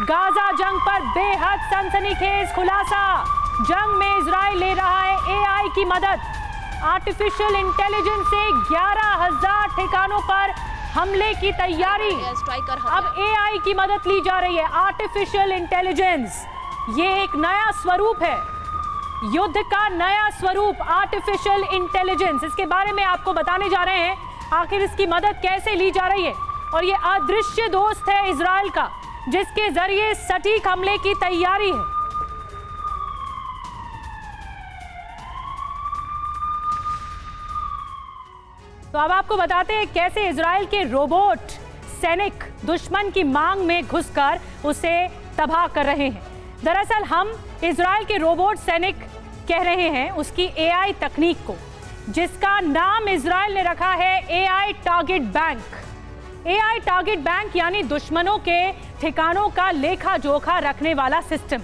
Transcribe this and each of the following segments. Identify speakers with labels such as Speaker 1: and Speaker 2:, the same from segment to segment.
Speaker 1: Gaza जंग पर बेहद सनसनीखेज खुलासा। जंग में इजराइल ले रहा है एआई की मदद। आर्टिफिशियल इंटेलिजेंस से 11,000 ठिकानों पर हमले की तैयारी। अब एआई की मदद ली जा रही है। आर्टिफिशियल इंटेलिजेंस ये एक नया स्वरूप है, युद्ध का नया स्वरूप आर्टिफिशियल इंटेलिजेंस। इसके बारे में आपको बताने जा रहे हैं आखिर इसकी मदद कैसे ली जा रही है। और ये अदृश्य दोस्त है इजराइल का, जिसके जरिए सटीक हमले की तैयारी है। तो अब आपको बताते हैं कैसे इजराइल के रोबोट सैनिक दुश्मन की मांग में घुसकर उसे तबाह कर रहे हैं। दरअसल हम इजराइल के रोबोट सैनिक कह रहे हैं उसकी एआई तकनीक को, जिसका नाम इजराइल ने रखा है AI target bank. AI target bank यानी दुश्मनों के ठिकानों का लेखा जोखा रखने वाला सिस्टम।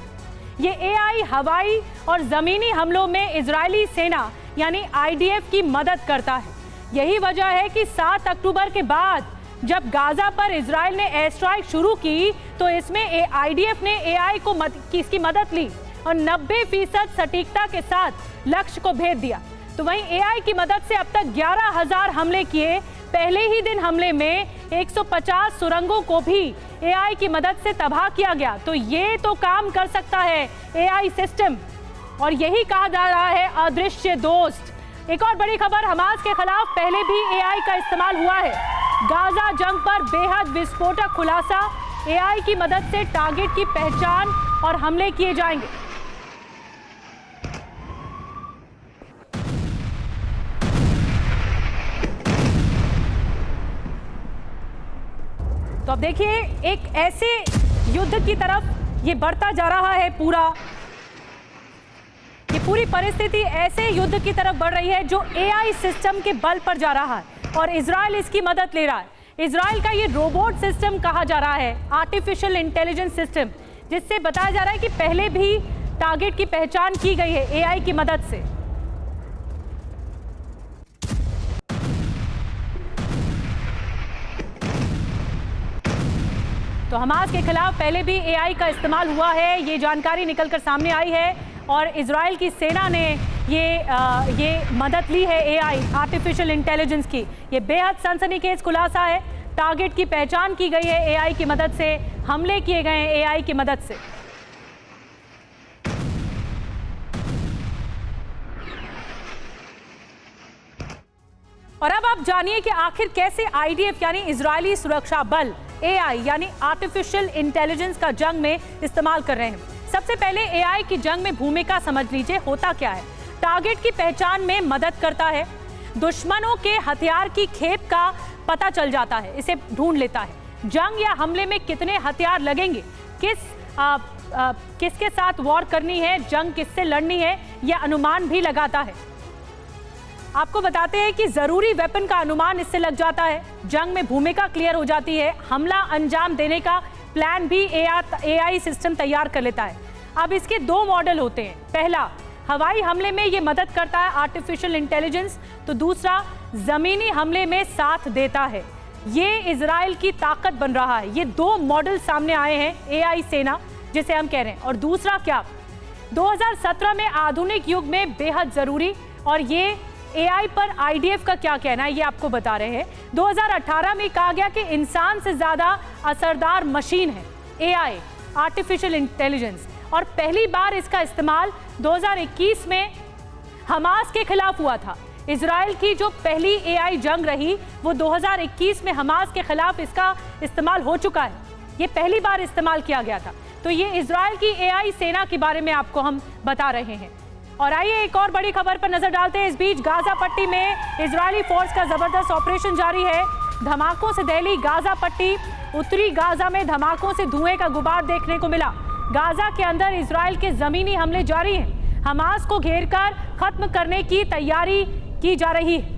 Speaker 1: ये एआई हवाई और जमीनी हमलों में इजरायली सेना यानी आईडीएफ की मदद करता है। यही वजह है कि 7 अक्टूबर के बाद जब गाजा पर इजराइल ने एयर स्ट्राइक शुरू की तो इसमें आईडीएफ ने एआई को इसकी मदद ली और 90% सटीकता के साथ लक्ष्य को भेद दिया। तो वहीं एआई की मदद से अब तक 11,000 हमले किए। पहले ही दिन हमले में 150 सुरंगों को भी एआई की मदद से तबाह किया गया। तो ये तो काम कर सकता है एआई सिस्टम, और यही कहा जा रहा है अदृश्य दोस्त। एक और बड़ी खबर, हमास के खिलाफ पहले भी एआई का इस्तेमाल हुआ है। गाजा जंग पर बेहद विस्फोटक खुलासा, एआई की मदद से टारगेट की पहचान और हमले किए जाएंगे। तो अब देखिए एक ऐसे युद्ध की तरफ ये बढ़ता जा रहा है। पूरी परिस्थिति ऐसे युद्ध की तरफ बढ़ रही है जो एआई सिस्टम के बल पर जा रहा है और इजराइल इसकी मदद ले रहा है। इजराइल का ये रोबोट सिस्टम कहा जा रहा है आर्टिफिशियल इंटेलिजेंस सिस्टम, जिससे बताया जा रहा है कि पहले भी टारगेट की पहचान की गई है एआई की मदद से। तो हमास के खिलाफ पहले भी एआई का इस्तेमाल हुआ है, ये जानकारी निकलकर सामने आई है और इजराइल की सेना ने ये मदद ली है एआई आर्टिफिशियल इंटेलिजेंस की। ये बेहद सनसनीखेज खुलासा है। टारगेट की पहचान की गई है एआई की मदद से, हमले किए गए हैं एआई की मदद से। और अब आप जानिए कि आखिर कैसे आईडीएफ यानी इजरायली सुरक्षा बल एआई यानी आर्टिफिशियल इंटेलिजेंस का जंग में इस्तेमाल कर रहे हैं। सबसे पहले एआई की जंग में भूमिका समझ लीजिए होता क्या है। टारगेट की पहचान में मदद करता है, दुश्मनों के हथियार की खेप का पता चल जाता है, इसे ढूंढ लेता है। जंग या हमले में कितने हथियार लगेंगे, किसके साथ वॉर करनी है, जंग किससे लड़नी है, यह अनुमान भी लगाता है। आपको बताते हैं कि जरूरी वेपन का अनुमान इससे लग जाता है। जंग में भूमिका क्लियर हो जाती है, हमला अंजाम देने का प्लान भी एआई सिस्टम तैयार कर लेता है। अब इसके 2 मॉडल होते हैं। पहला, हवाई हमले में ये मदद करता है आर्टिफिशियल इंटेलिजेंस, तो दूसरा जमीनी हमले में साथ देता है। ये इजराइल की ताकत बन रहा है। ये 2 मॉडल सामने आए हैं एआई सेना जिसे हम कह रहे हैं। और दूसरा क्या, 2017 में आधुनिक युग में बेहद जरूरी, और ये एआई पर आईडीएफ का क्या कहना है ये आपको बता रहे हैं। 2018 में कहा गया कि इंसान से ज्यादा असरदार मशीन है एआई आर्टिफिशियल इंटेलिजेंस, और पहली बार इसका इस्तेमाल 2021 में हमास के खिलाफ हुआ था। इजराइल की जो पहली एआई जंग रही वो 2021 में हमास के खिलाफ इसका इस्तेमाल हो चुका है। ये पहली बार इस्तेमाल किया गया था। तो ये इजराइल की एआई सेना के बारे में आपको हम बता रहे हैं। और आइए एक और बड़ी खबर पर नजर डालते हैं। इस बीच गाजा पट्टी में इजरायली फोर्स का जबरदस्त ऑपरेशन जारी है। धमाकों से दहली गाजा पट्टी, उत्तरी गाजा में धमाकों से धुएं का गुबार देखने को मिला। गाजा के अंदर इजराइल के जमीनी हमले जारी हैं। हमास को घेरकर खत्म करने की तैयारी की जा रही है।